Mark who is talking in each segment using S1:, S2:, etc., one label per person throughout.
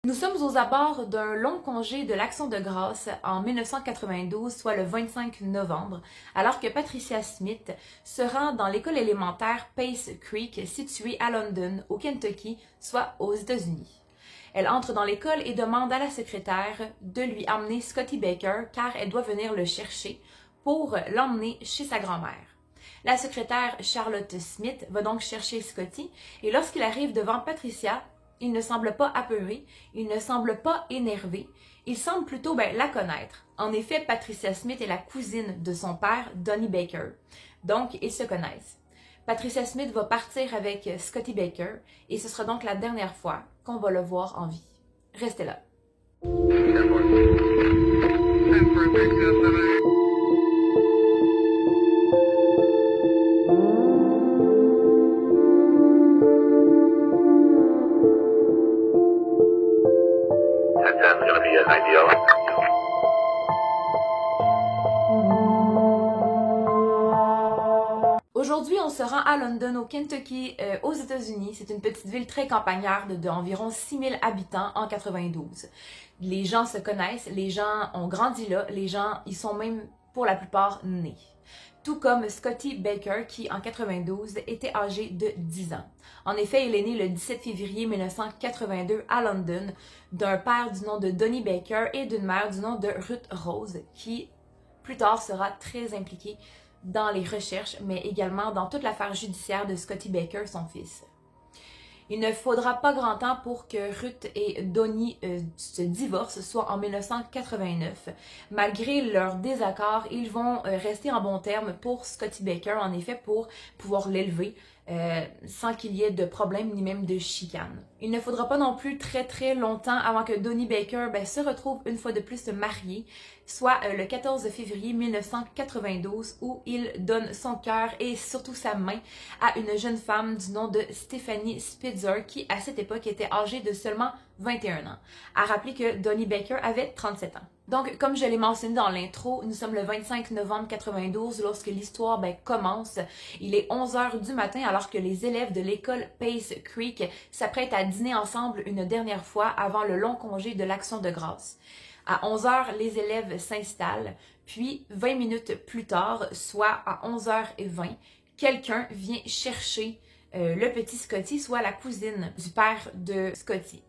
S1: Nous sommes aux abords d'un long congé de l'Action de grâce en 1992, soit le 25 novembre, alors que Patricia Smith se rend dans l'école élémentaire Pace Creek, située à London, au Kentucky, soit aux États-Unis. Elle entre dans l'école et demande à la secrétaire de lui amener Scotty Baker car elle doit venir le chercher pour l'emmener chez sa grand-mère. La secrétaire Charlotte Smith va donc chercher Scotty et lorsqu'il arrive devant Patricia, il ne semble pas apeuré, il ne semble pas énervé, il semble plutôt la connaître. En effet, Patricia Smith est la cousine de son père, Donnie Baker. Donc, ils se connaissent. Patricia Smith va partir avec Scotty Baker et ce sera donc la dernière fois qu'on va le voir en vie. Restez là. Aujourd'hui, on se rend à London, au Kentucky, aux États-Unis. C'est une petite ville très campagnarde d'environ 6000 habitants en 92. Les gens se connaissent, les gens ont grandi là, les gens y sont même pour la plupart nés. Tout comme Scotty Baker qui, en 92, était âgé de 10 ans. En effet, il est né le 17 février 1982 à London d'un père du nom de Donnie Baker et d'une mère du nom de Ruth Rose qui, plus tard, sera très impliquée dans les recherches, mais également dans toute l'affaire judiciaire de Scotty Baker, son fils. Il ne faudra pas grand temps pour que Ruth et Donnie se divorcent, soit en 1989. Malgré leur désaccord, ils vont rester en bons termes pour Scotty Baker, en effet, pour pouvoir l'élever sans qu'il y ait de problème ni même de chicane. Il ne faudra pas non plus très longtemps avant que Donnie Baker se retrouve une fois de plus marié, soit le 14 février 1992 où il donne son cœur et surtout sa main à une jeune femme du nom de Stephanie Spitzer qui à cette époque était âgée de seulement 21 ans. À rappeler que Donnie Baker avait 37 ans. Donc, comme je l'ai mentionné dans l'intro, nous sommes le 25 novembre 92 lorsque l'histoire commence. Il est 11h du matin alors que les élèves de l'école Pace Creek s'apprêtent à dîner ensemble une dernière fois avant le long congé de l'Action de grâce. À 11h, les élèves s'installent, puis 20 minutes plus tard, soit à 11h20, quelqu'un vient chercher le petit Scotty, soit la cousine du père de Scotty.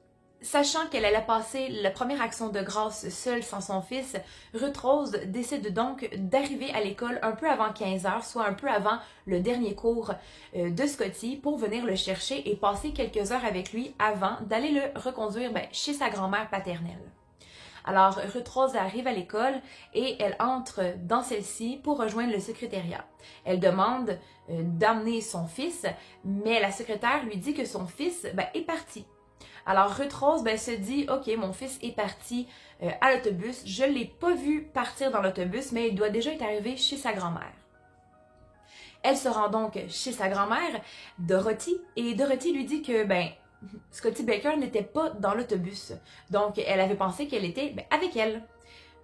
S1: Sachant qu'elle allait passer la première action de grâce seule sans son fils, Ruth Rose décide donc d'arriver à l'école un peu avant 15h, soit un peu avant le dernier cours de Scotty pour venir le chercher et passer quelques heures avec lui avant d'aller le reconduire chez sa grand-mère paternelle. Alors, Ruth Rose arrive à l'école et elle entre dans celle-ci pour rejoindre le secrétariat. Elle demande d'amener son fils, mais la secrétaire lui dit que son fils est parti. Alors Ruth Rose se dit « Ok, mon fils est parti à l'autobus. Je ne l'ai pas vu partir dans l'autobus, mais il doit déjà être arrivé chez sa grand-mère. » Elle se rend donc chez sa grand-mère, Dorothy, et Dorothy lui dit que Scotty Baker n'était pas dans l'autobus. Donc elle avait pensé qu'elle était avec elle.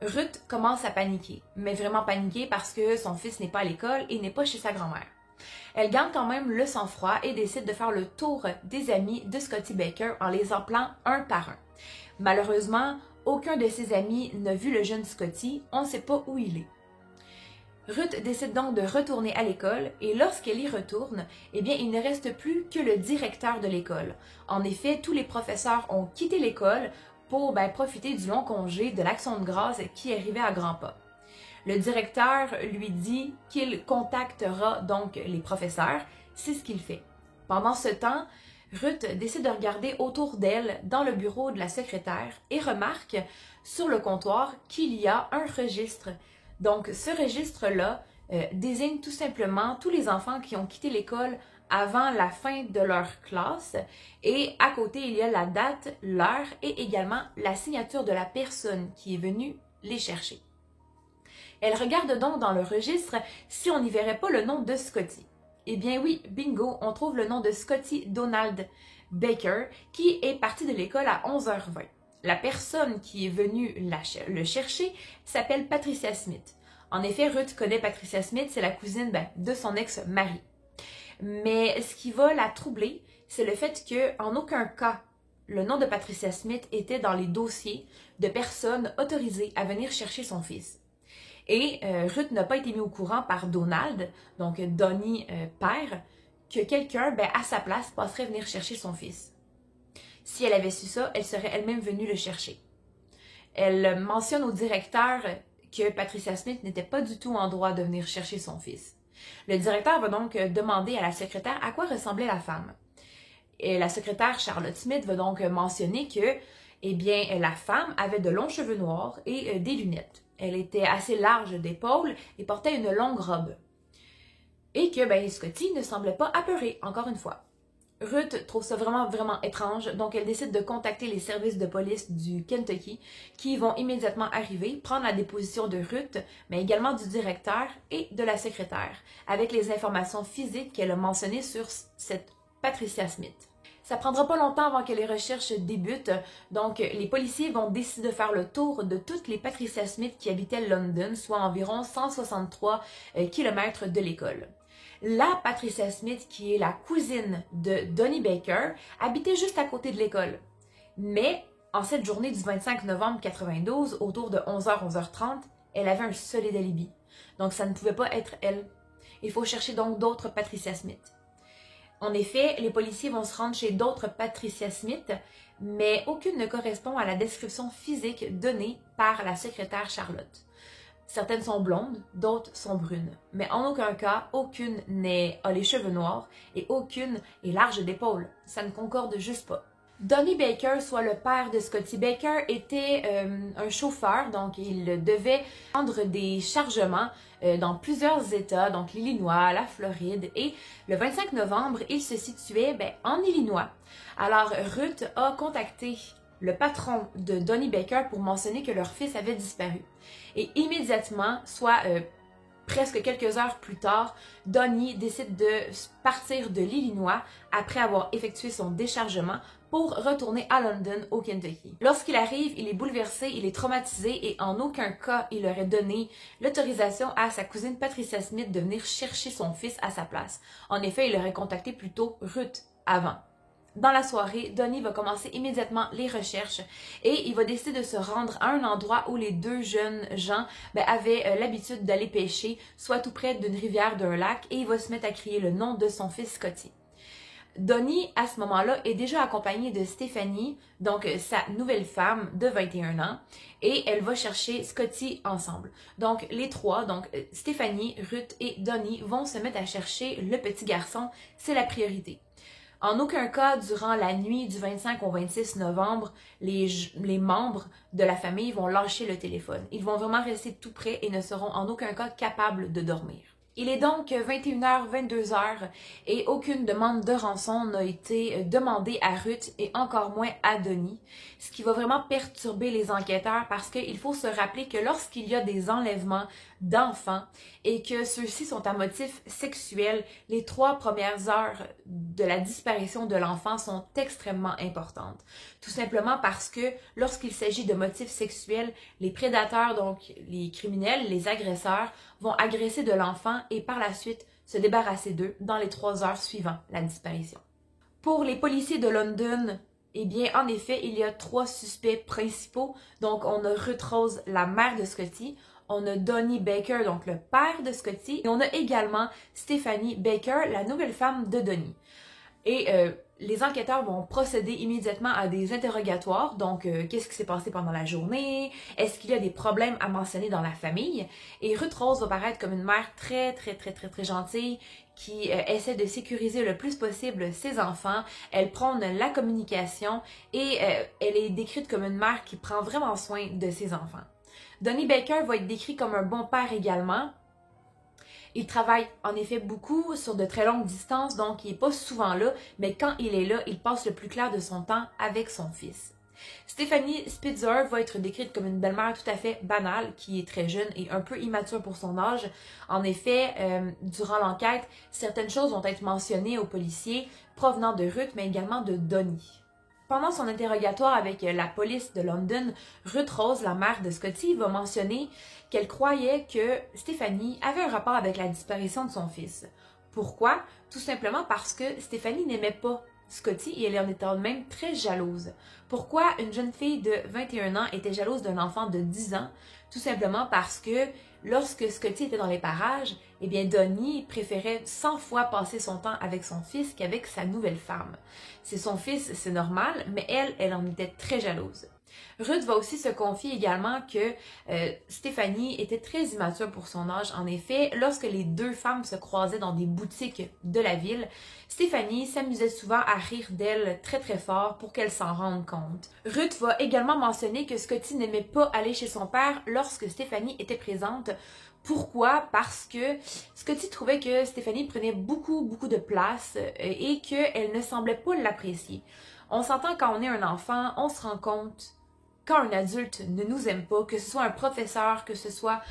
S1: Ruth commence à paniquer, mais vraiment paniquer parce que son fils n'est pas à l'école et n'est pas chez sa grand-mère. Elle garde quand même le sang-froid et décide de faire le tour des amis de Scotty Baker en les appelant un par un. Malheureusement, aucun de ses amis n'a vu le jeune Scotty, on ne sait pas où il est. Ruth décide donc de retourner à l'école et lorsqu'elle y retourne, il ne reste plus que le directeur de l'école. En effet, tous les professeurs ont quitté l'école pour profiter du long congé de l'Action de grâce qui arrivait à grands pas. Le directeur lui dit qu'il contactera donc les professeurs, c'est ce qu'il fait. Pendant ce temps, Ruth décide de regarder autour d'elle dans le bureau de la secrétaire et remarque sur le comptoir qu'il y a un registre. Donc ce registre-là désigne tout simplement tous les enfants qui ont quitté l'école avant la fin de leur classe et à côté il y a la date, l'heure et également la signature de la personne qui est venue les chercher. Elle regarde donc dans le registre si on n'y verrait pas le nom de Scotty. Eh bien oui, bingo, on trouve le nom de Scotty Donald Baker qui est parti de l'école à 11h20. La personne qui est venue le chercher s'appelle Patricia Smith. En effet, Ruth connaît Patricia Smith, c'est la cousine de son ex-mari. Mais ce qui va la troubler, c'est le fait qu'en aucun cas, le nom de Patricia Smith était dans les dossiers de personnes autorisées à venir chercher son fils. Et Ruth n'a pas été mise au courant par Donald, donc Donnie père, que quelqu'un, à sa place, passerait venir chercher son fils. Si elle avait su ça, elle serait elle-même venue le chercher. Elle mentionne au directeur que Patricia Smith n'était pas du tout en droit de venir chercher son fils. Le directeur va donc demander à la secrétaire à quoi ressemblait la femme. Et la secrétaire Charlotte Smith va donc mentionner que, la femme avait de longs cheveux noirs et des lunettes. Elle était assez large d'épaules et portait une longue robe. Et que, Scotty ne semblait pas apeuré, encore une fois. Ruth trouve ça vraiment, vraiment étrange, donc elle décide de contacter les services de police du Kentucky qui vont immédiatement arriver, prendre la déposition de Ruth, mais également du directeur et de la secrétaire, avec les informations physiques qu'elle a mentionnées sur cette Patricia Smith. Ça prendra pas longtemps avant que les recherches débutent, donc les policiers vont décider de faire le tour de toutes les Patricia Smith qui habitaient London, soit environ 163 km de l'école. La Patricia Smith, qui est la cousine de Donnie Baker, habitait juste à côté de l'école. Mais, en cette journée du 25 novembre 92, autour de 11h, 11h30, elle avait un solide alibi. Donc, ça ne pouvait pas être elle. Il faut chercher donc d'autres Patricia Smith. En effet, les policiers vont se rendre chez d'autres Patricia Smith, mais aucune ne correspond à la description physique donnée par la secrétaire Charlotte. Certaines sont blondes, d'autres sont brunes. Mais en aucun cas, aucune a les cheveux noirs et aucune est large d'épaules. Ça ne concorde juste pas. Donnie Baker, soit le père de Scotty Baker, était un chauffeur, donc il devait prendre des chargements dans plusieurs États, donc l'Illinois, la Floride, et le 25 novembre, il se situait en Illinois. Alors Ruth a contacté le patron de Donnie Baker pour mentionner que leur fils avait disparu. Et immédiatement, soit presque quelques heures plus tard, Donnie décide de partir de l'Illinois après avoir effectué son déchargement pour retourner à London, au Kentucky. Lorsqu'il arrive, il est bouleversé, il est traumatisé et en aucun cas il aurait donné l'autorisation à sa cousine Patricia Smith de venir chercher son fils à sa place. En effet, il aurait contacté plutôt Ruth avant. Dans la soirée, Donnie va commencer immédiatement les recherches et il va décider de se rendre à un endroit où les deux jeunes gens avaient l'habitude d'aller pêcher, soit tout près d'une rivière, d'un lac, et il va se mettre à crier le nom de son fils Scotty. Donnie, à ce moment-là, est déjà accompagnée de Stéphanie, donc sa nouvelle femme de 21 ans, et elle va chercher Scotty ensemble. Donc les trois, Stéphanie, Ruth et Donnie, vont se mettre à chercher le petit garçon, c'est la priorité. En aucun cas, durant la nuit du 25 au 26 novembre, les membres de la famille vont lâcher le téléphone. Ils vont vraiment rester tout près et ne seront en aucun cas capables de dormir. Il est donc 21h, 22h et aucune demande de rançon n'a été demandée à Ruth et encore moins à Donnie, ce qui va vraiment perturber les enquêteurs parce qu'il faut se rappeler que lorsqu'il y a des enlèvements d'enfants et que ceux-ci sont à motif sexuel, les 3 premières heures de la disparition de l'enfant sont extrêmement importantes. Tout simplement parce que lorsqu'il s'agit de motifs sexuels, les prédateurs, donc les criminels, les agresseurs, vont agresser de l'enfant et par la suite se débarrasser d'eux dans les 3 heures suivant la disparition. Pour les policiers de London, en effet, il y a 3 suspects principaux. Donc, on a Ruth Rose, la mère de Scotty, on a Donnie Baker, donc le père de Scotty, et on a également Stephanie Baker, la nouvelle femme de Donnie. Et les enquêteurs vont procéder immédiatement à des interrogatoires. Donc, qu'est-ce qui s'est passé pendant la journée? Est-ce qu'il y a des problèmes à mentionner dans la famille? Et Ruth Rose va paraître comme une mère très gentille qui essaie de sécuriser le plus possible ses enfants. Elle prône la communication et elle est décrite comme une mère qui prend vraiment soin de ses enfants. Donnie Baker va être décrit comme un bon père également. Il travaille en effet beaucoup sur de très longues distances, donc il n'est pas souvent là, mais quand il est là, il passe le plus clair de son temps avec son fils. Stephanie Spitzer va être décrite comme une belle-mère tout à fait banale, qui est très jeune et un peu immature pour son âge. En effet, durant l'enquête, certaines choses vont être mentionnées aux policiers provenant de Ruth, mais également de Donnie. Pendant son interrogatoire avec la police de London, Ruth Rose, la mère de Scotty, va mentionner qu'elle croyait que Stéphanie avait un rapport avec la disparition de son fils. Pourquoi? Tout simplement parce que Stéphanie n'aimait pas Scotty et elle en était même très jalouse. Pourquoi une jeune fille de 21 ans était jalouse d'un enfant de 10 ans? Tout simplement parce que lorsque Scotty était dans les parages, eh bien Donnie préférait 100 fois passer son temps avec son fils qu'avec sa nouvelle femme. C'est son fils, c'est normal, mais elle en était très jalouse. Ruth va aussi se confier également que Stéphanie était très immature pour son âge. En effet, lorsque les deux femmes se croisaient dans des boutiques de la ville, Stéphanie s'amusait souvent à rire d'elle très très fort pour qu'elle s'en rende compte. Ruth va également mentionner que Scotty n'aimait pas aller chez son père lorsque Stéphanie était présente. Pourquoi? Parce que Scotty trouvait que Stéphanie prenait beaucoup de place et qu'elle ne semblait pas l'apprécier. On s'entend quand on est un enfant, on se rend compte quand un adulte ne nous aime pas, que ce soit un professeur, que ce soit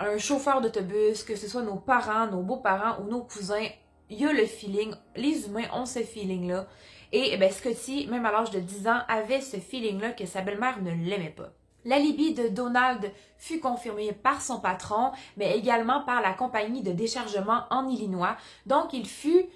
S1: un chauffeur d'autobus, que ce soit nos parents, nos beaux-parents ou nos cousins, il y a le feeling, les humains ont ce feeling-là. Et ben, Scotty, même à l'âge de 10 ans, avait ce feeling-là que sa belle-mère ne l'aimait pas. L'alibi de Donald fut confirmé par son patron, mais également par la compagnie de déchargement en Illinois. Donc, il fut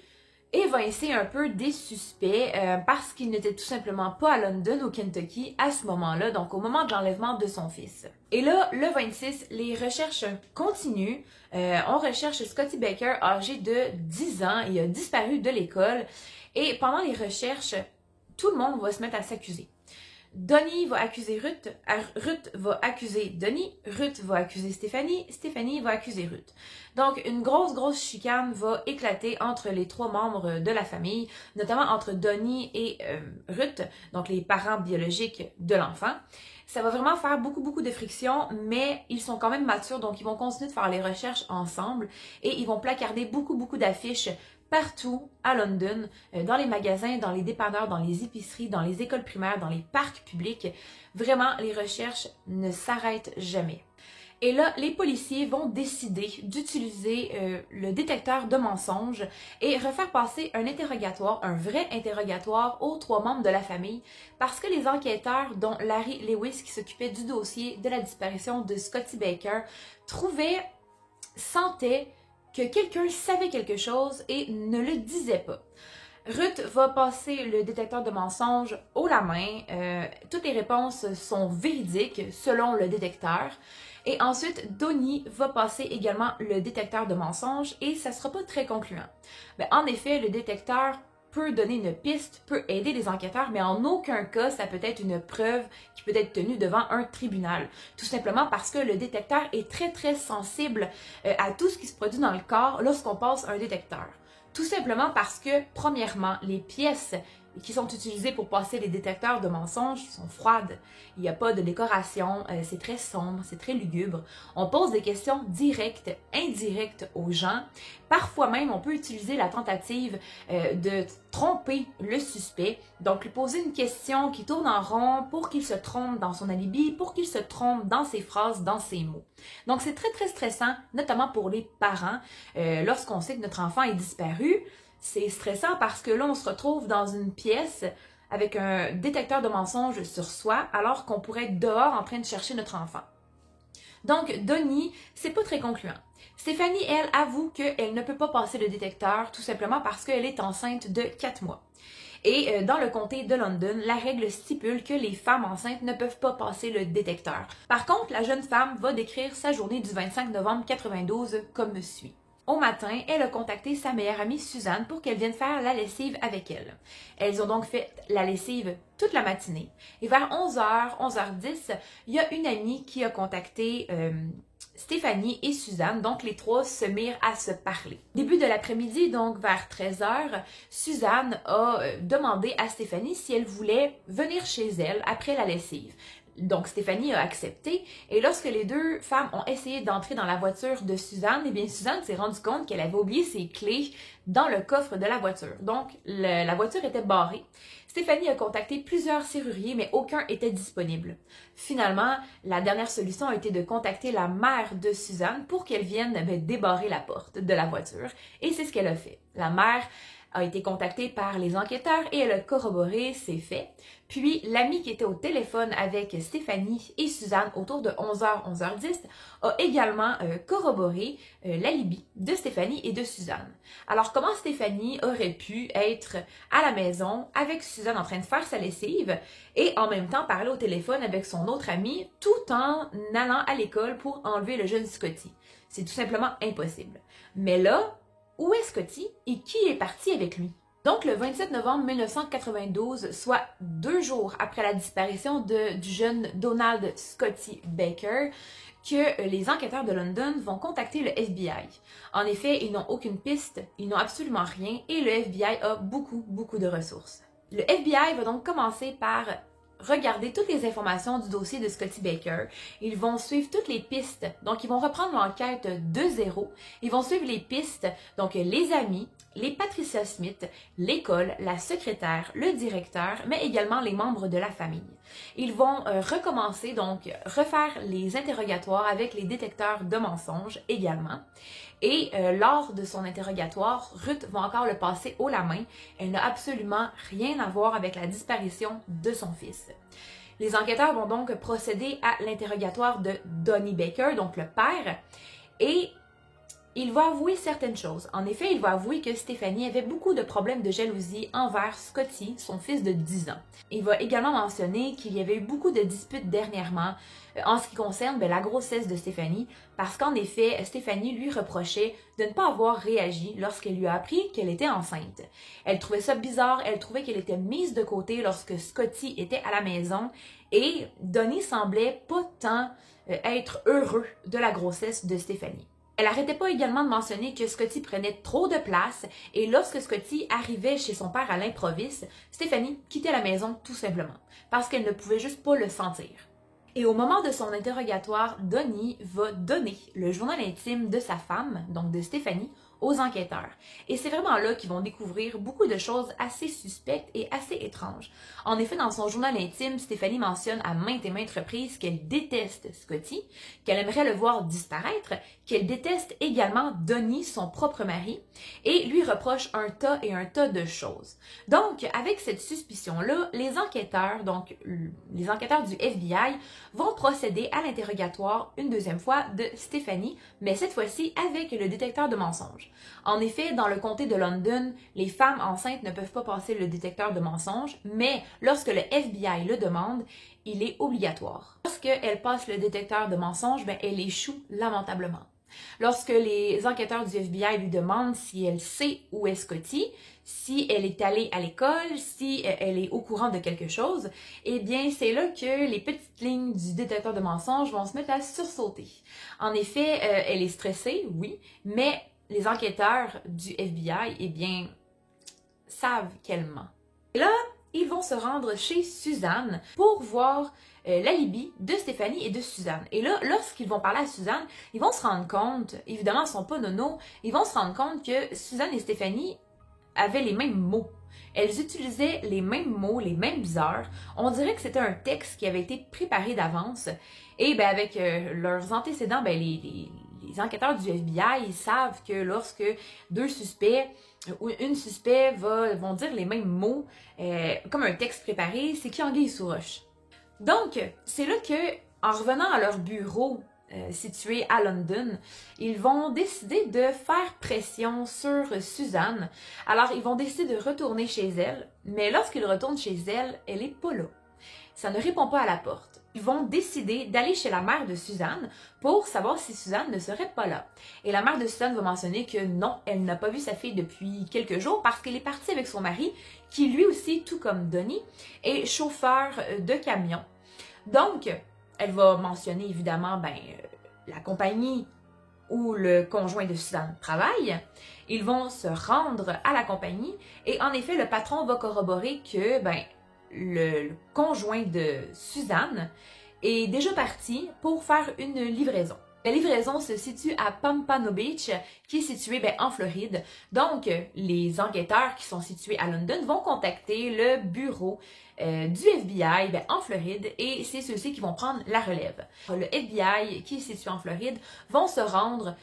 S1: évincé un peu des suspects parce qu'il n'était tout simplement pas à London, au Kentucky, à ce moment-là, donc au moment de l'enlèvement de son fils. Et là, le 26, les recherches continuent. On recherche Scotty Baker, âgé de 10 ans. Il a disparu de l'école. Et pendant les recherches, tout le monde va se mettre à s'accuser. Donnie va accuser Ruth, Ruth va accuser Donnie, Ruth va accuser Stéphanie, Stéphanie va accuser Ruth. Donc, une grosse chicane va éclater entre les trois membres de la famille, notamment entre Donnie et Ruth, donc les parents biologiques de l'enfant. Ça va vraiment faire beaucoup de friction, mais ils sont quand même matures, donc ils vont continuer de faire les recherches ensemble et ils vont placarder beaucoup d'affiches partout à London, dans les magasins, dans les dépanneurs, dans les épiceries, dans les écoles primaires, dans les parcs publics. Vraiment, les recherches ne s'arrêtent jamais. Et là, les policiers vont décider d'utiliser le détecteur de mensonges et refaire passer un interrogatoire, un vrai interrogatoire aux trois membres de la famille parce que les enquêteurs, dont Larry Lewis qui s'occupait du dossier de la disparition de Scotty Baker, sentaient que quelqu'un savait quelque chose et ne le disait pas. Ruth va passer le détecteur de mensonges haut la main. Toutes les réponses sont véridiques selon le détecteur. Et ensuite, Donnie va passer également le détecteur de mensonges et ça ne sera pas très concluant. Mais en effet, le détecteur peut donner une piste, peut aider les enquêteurs, mais en aucun cas, ça peut être une preuve qui peut être tenue devant un tribunal. Tout simplement parce que le détecteur est très sensible à tout ce qui se produit dans le corps lorsqu'on passe un détecteur. Tout simplement parce que, premièrement, les pièces qui sont utilisées pour passer les détecteurs de mensonges sont froides. Il n'y a pas de décoration, c'est très sombre, c'est très lugubre. On pose des questions directes, indirectes aux gens. Parfois même, on peut utiliser la tentative de tromper le suspect. Donc, lui poser une question qui tourne en rond pour qu'il se trompe dans son alibi, pour qu'il se trompe dans ses phrases, dans ses mots. Donc, c'est très stressant, notamment pour les parents. Lorsqu'on sait que notre enfant est disparu, c'est stressant parce que là, on se retrouve dans une pièce avec un détecteur de mensonges sur soi, alors qu'on pourrait être dehors en train de chercher notre enfant. Donc, Donnie, c'est pas très concluant. Stéphanie, elle, avoue qu'elle ne peut pas passer le détecteur, tout simplement parce qu'elle est enceinte de 4 mois. Et dans le comté de London, la règle stipule que les femmes enceintes ne peuvent pas passer le détecteur. Par contre, la jeune femme va décrire sa journée du 25 novembre 92 comme suit. Au matin, elle a contacté sa meilleure amie Suzanne pour qu'elle vienne faire la lessive avec elle. Elles ont donc fait la lessive toute la matinée. Et vers 11h, 11h10, il y a une amie qui a contacté Stéphanie et Suzanne, donc les trois se mirent à se parler. Début de l'après-midi, donc vers 13h, Suzanne a demandé à Stéphanie si elle voulait venir chez elle après la lessive. Donc, Stéphanie a accepté et lorsque les deux femmes ont essayé d'entrer dans la voiture de Suzanne, eh bien, Suzanne s'est rendue compte qu'elle avait oublié ses clés dans le coffre de la voiture. Donc, la voiture était barrée. Stéphanie a contacté plusieurs serruriers, mais aucun était disponible. Finalement, la dernière solution a été de contacter la mère de Suzanne pour qu'elle vienne débarrer la porte de la voiture. Et c'est ce qu'elle a fait. La mère a été contactée par les enquêteurs et elle a corroboré ces faits. Puis, l'ami qui était au téléphone avec Stéphanie et Suzanne autour de 11h, 11h10 a également corroboré l'alibi de Stéphanie et de Suzanne. Alors, comment Stéphanie aurait pu être à la maison avec Suzanne en train de faire sa lessive et en même temps parler au téléphone avec son autre ami tout en allant à l'école pour enlever le jeune Scotty? C'est tout simplement impossible. Mais là, où est Scotty et qui est parti avec lui? Donc, le 27 novembre 1992, soit 2 jours après la disparition du jeune Donald Scotty Baker, que les enquêteurs de London vont contacter le FBI. En effet, ils n'ont aucune piste, ils n'ont absolument rien et le FBI a beaucoup de ressources. Le FBI va donc commencer par regarder toutes les informations du dossier de Scotty Baker. Ils vont suivre toutes les pistes. Donc, ils vont reprendre l'enquête de zéro. Ils vont suivre les pistes, donc les amis, les Patricia Smith, l'école, la secrétaire, le directeur, mais également les membres de la famille. Ils vont recommencer, donc refaire les interrogatoires avec les détecteurs de mensonges également. Et lors de son interrogatoire, Ruth va encore le passer haut la main. Elle n'a absolument rien à voir avec la disparition de son fils. Les enquêteurs vont donc procéder à l'interrogatoire de Donnie Baker, donc le père, et il va avouer certaines choses. En effet, il va avouer que Stéphanie avait beaucoup de problèmes de jalousie envers Scotty, son fils de 10 ans. Il va également mentionner qu'il y avait eu beaucoup de disputes dernièrement en ce qui concerne la grossesse de Stéphanie, parce qu'en effet, Stéphanie lui reprochait de ne pas avoir réagi lorsqu'elle lui a appris qu'elle était enceinte. Elle trouvait ça bizarre, elle trouvait qu'elle était mise de côté lorsque Scotty était à la maison, et Donnie semblait pas tant être heureux de la grossesse de Stéphanie. Elle n'arrêtait pas également de mentionner que Scotty prenait trop de place et lorsque Scotty arrivait chez son père à l'improviste, Stéphanie quittait la maison tout simplement parce qu'elle ne pouvait juste pas le sentir. Et au moment de son interrogatoire, Donnie va donner le journal intime de sa femme, donc de Stéphanie, aux enquêteurs. Et c'est vraiment là qu'ils vont découvrir beaucoup de choses assez suspectes et assez étranges. En effet, dans son journal intime, Stéphanie mentionne à maintes et maintes reprises qu'elle déteste Scotty, qu'elle aimerait le voir disparaître, qu'elle déteste également Donnie, son propre mari, et lui reproche un tas et un tas de choses. Donc, avec cette suspicion-là, les enquêteurs du FBI vont procéder à l'interrogatoire une deuxième fois de Stéphanie, mais cette fois-ci avec le détecteur de mensonges. En effet, dans le comté de London, les femmes enceintes ne peuvent pas passer le détecteur de mensonges, mais lorsque le FBI le demande, il est obligatoire. Lorsqu'elle passe le détecteur de mensonges, elle échoue lamentablement. Lorsque les enquêteurs du FBI lui demandent si elle sait où est Scotty, si elle est allée à l'école, si elle est au courant de quelque chose, eh bien c'est là que les petites lignes du détecteur de mensonges vont se mettre à sursauter. En effet, elle est stressée, oui, mais les enquêteurs du FBI, eh bien, savent qu'elle ment. Et là, ils vont se rendre chez Suzanne pour voir l'alibi de Stéphanie et de Suzanne. Et là, lorsqu'ils vont parler à Suzanne, ils vont se rendre compte, évidemment, ils ne sont pas nonos, ils vont se rendre compte que Suzanne et Stéphanie avaient les mêmes mots. Elles utilisaient les mêmes mots, les mêmes heures. On dirait que c'était un texte qui avait été préparé d'avance. Et avec leurs antécédents, les enquêteurs du FBI, ils savent que lorsque deux suspects ou une suspect vont dire les mêmes mots comme un texte préparé, c'est qui anguille sous roche. Donc, c'est là que, en revenant à leur bureau situé à London, ils vont décider de faire pression sur Suzanne. Alors, ils vont décider de retourner chez elle, mais lorsqu'ils retournent chez elle, elle n'est pas là. Ça ne répond pas à la porte. Ils vont décider d'aller chez la mère de Suzanne pour savoir si Suzanne ne serait pas là. Et la mère de Suzanne va mentionner que non, elle n'a pas vu sa fille depuis quelques jours parce qu'elle est partie avec son mari, qui lui aussi, tout comme Donnie, est chauffeur de camion. Donc, elle va mentionner évidemment la compagnie où le conjoint de Suzanne travaille. Ils vont se rendre à la compagnie et en effet, le patron va corroborer que le conjoint de Suzanne est déjà parti pour faire une livraison. La livraison se situe à Pompano Beach, qui est situé en Floride. Donc, les enquêteurs qui sont situés à London vont contacter le bureau du FBI en Floride et c'est ceux-ci qui vont prendre la relève. Le FBI, qui est situé en Floride, vont se rendre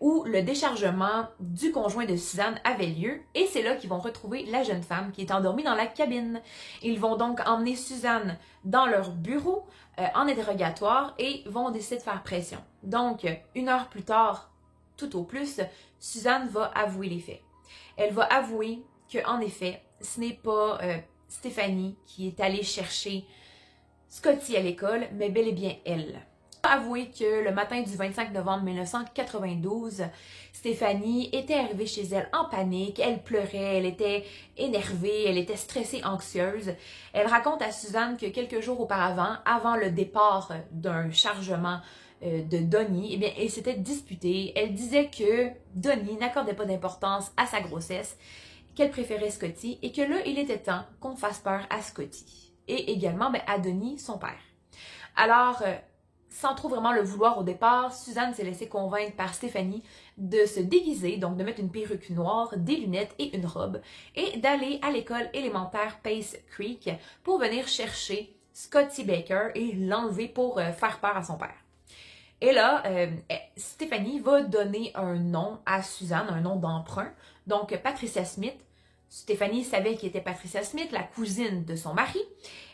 S1: où le déchargement du conjoint de Suzanne avait lieu et c'est là qu'ils vont retrouver la jeune femme qui est endormie dans la cabine. Ils vont donc emmener Suzanne dans leur bureau en interrogatoire et vont décider de faire pression. Donc, 1 heure plus tard, tout au plus, Suzanne va avouer les faits. Elle va avouer qu'en effet, ce n'est pas Stéphanie qui est allée chercher Scotty à l'école, mais bel et bien elle. Elle va avouer que le matin du 25 novembre 1992, Stéphanie était arrivée chez elle en panique, elle pleurait, elle était énervée, elle était stressée, anxieuse. Elle raconte à Suzanne que quelques jours auparavant, avant le départ d'un chargement de Donnie, eh bien, elle s'était disputée. Elle disait que Donnie n'accordait pas d'importance à sa grossesse, qu'elle préférait Scotty et que là, il était temps qu'on fasse peur à Scotty et également à Donnie, son père. Alors, sans trop vraiment le vouloir au départ, Suzanne s'est laissée convaincre par Stéphanie de se déguiser, donc de mettre une perruque noire, des lunettes et une robe, et d'aller à l'école élémentaire Pace Creek pour venir chercher Scotty Baker et l'enlever pour faire peur à son père. Et là, Stéphanie va donner un nom à Suzanne, un nom d'emprunt, donc Patricia Smith. Stéphanie savait qui était Patricia Smith, la cousine de son mari,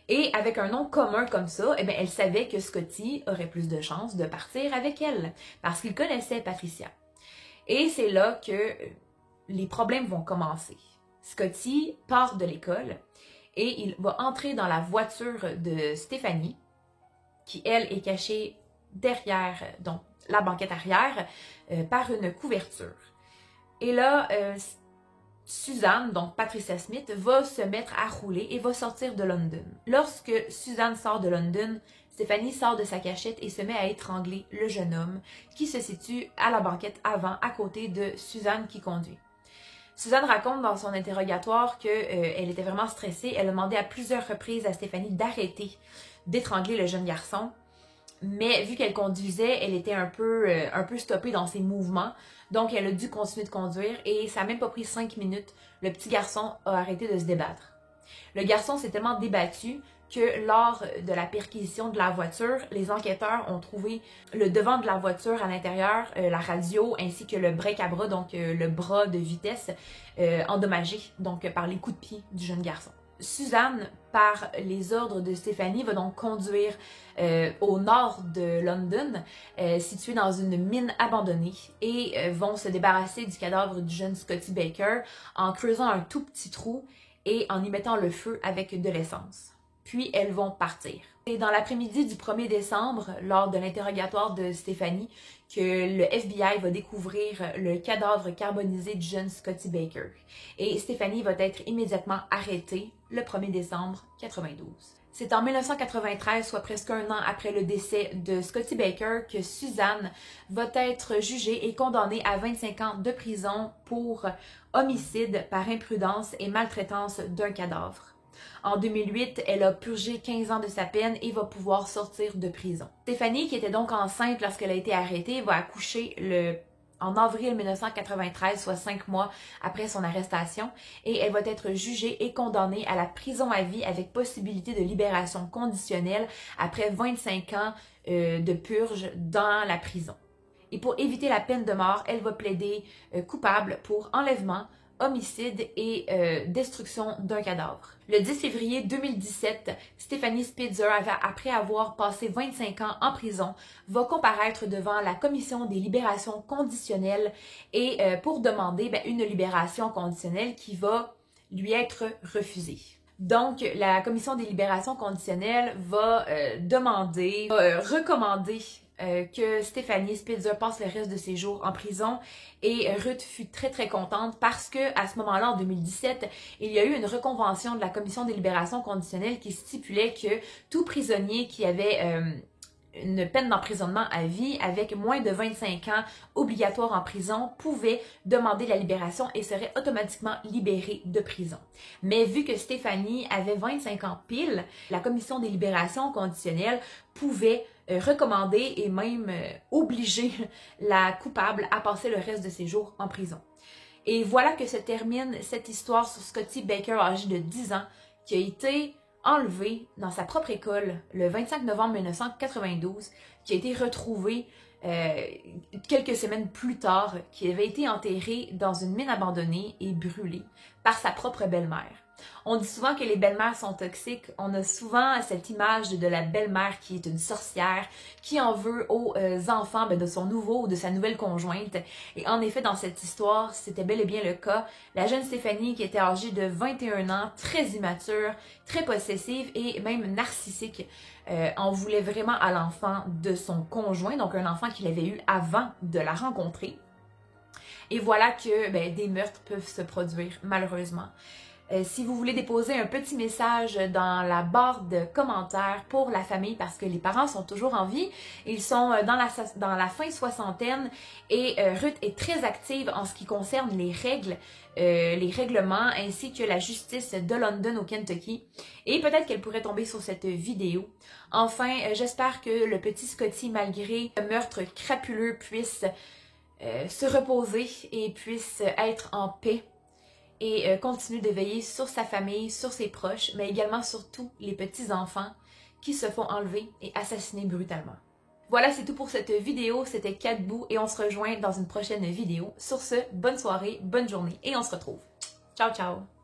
S1: et avec un nom commun comme ça, eh bien, elle savait que Scotty aurait plus de chances de partir avec elle, parce qu'il connaissait Patricia. Et c'est là que les problèmes vont commencer. Scotty part de l'école et il va entrer dans la voiture de Stéphanie, qui elle est cachée derrière donc la banquette arrière par une couverture. Et là, Suzanne, donc Patricia Smith, va se mettre à rouler et va sortir de London. Lorsque Suzanne sort de London, Stéphanie sort de sa cachette et se met à étrangler le jeune homme qui se situe à la banquette avant, à côté de Suzanne qui conduit. Suzanne raconte dans son interrogatoire qu'elle était vraiment stressée. Elle a demandé à plusieurs reprises à Stéphanie d'arrêter d'étrangler le jeune garçon. Mais vu qu'elle conduisait, elle était un peu stoppée dans ses mouvements. Donc, elle a dû continuer de conduire et ça n'a même pas pris 5 minutes. Le petit garçon a arrêté de se débattre. Le garçon s'est tellement débattu que lors de la perquisition de la voiture, les enquêteurs ont trouvé le devant de la voiture à l'intérieur, la radio ainsi que le break à bras, donc le bras de vitesse endommagé donc par les coups de pied du jeune garçon. Suzanne, par les ordres de Stéphanie, va donc conduire au nord de London, situé dans une mine abandonnée, et vont se débarrasser du cadavre du jeune Scotty Baker en creusant un tout petit trou et en y mettant le feu avec de l'essence. Puis elles vont partir. C'est dans l'après-midi du 1er décembre, lors de l'interrogatoire de Stéphanie, que le FBI va découvrir le cadavre carbonisé du jeune Scotty Baker. Et Stéphanie va être immédiatement arrêtée le 1er décembre 1992. C'est en 1993, soit presque un an après le décès de Scotty Baker, que Suzanne va être jugée et condamnée à 25 ans de prison pour homicide par imprudence et maltraitance d'un cadavre. En 2008, elle a purgé 15 ans de sa peine et va pouvoir sortir de prison. Stéphanie, qui était donc enceinte lorsqu'elle a été arrêtée, va accoucher en avril 1993, soit 5 mois après son arrestation, et elle va être jugée et condamnée à la prison à vie avec possibilité de libération conditionnelle après 25 ans de purge dans la prison. Et pour éviter la peine de mort, elle va plaider coupable pour enlèvement, homicide et destruction d'un cadavre. Le 10 février 2017, Stéphanie Spitzer, après avoir passé 25 ans en prison, va comparaître devant la Commission des libérations conditionnelles et pour demander une libération conditionnelle qui va lui être refusée. Donc, la Commission des libérations conditionnelles va recommander que Stéphanie Spitzer passe le reste de ses jours en prison et Ruth fut très très contente parce que à ce moment-là, en 2017, il y a eu une reconvention de la Commission des libérations conditionnelles qui stipulait que tout prisonnier qui avait une peine d'emprisonnement à vie avec moins de 25 ans obligatoire en prison pouvait demander la libération et serait automatiquement libéré de prison. Mais vu que Stéphanie avait 25 ans pile, la Commission des libérations conditionnelles pouvait recommander et même obliger la coupable à passer le reste de ses jours en prison. Et voilà que se termine cette histoire sur Scotty Baker, âgé de 10 ans, qui a été enlevé dans sa propre école le 25 novembre 1992, qui a été retrouvé quelques semaines plus tard, qui avait été enterré dans une mine abandonnée et brûlé par sa propre belle-mère. On dit souvent que les belles-mères sont toxiques. On a souvent cette image de la belle-mère qui est une sorcière, qui en veut aux enfants de son nouveau ou de sa nouvelle conjointe. Et en effet, dans cette histoire, c'était bel et bien le cas. La jeune Stéphanie, qui était âgée de 21 ans, très immature, très possessive et même narcissique, en voulait vraiment à l'enfant de son conjoint, donc un enfant qu'il avait eu avant de la rencontrer. Et voilà que des meurtres peuvent se produire, malheureusement. Si vous voulez déposer un petit message dans la barre de commentaires pour la famille, parce que les parents sont toujours en vie, ils sont dans la fin soixantaine et Ruth est très active en ce qui concerne les règlements ainsi que la justice de London au Kentucky. Et peut-être qu'elle pourrait tomber sur cette vidéo. Enfin, j'espère que le petit Scotty, malgré le meurtre crapuleux, puisse se reposer et puisse être en paix. Et continue de veiller sur sa famille, sur ses proches, mais également sur tous les petits-enfants qui se font enlever et assassiner brutalement. Voilà, c'est tout pour cette vidéo. C'était Kat Boo et on se rejoint dans une prochaine vidéo. Sur ce, bonne soirée, bonne journée et on se retrouve. Ciao, ciao!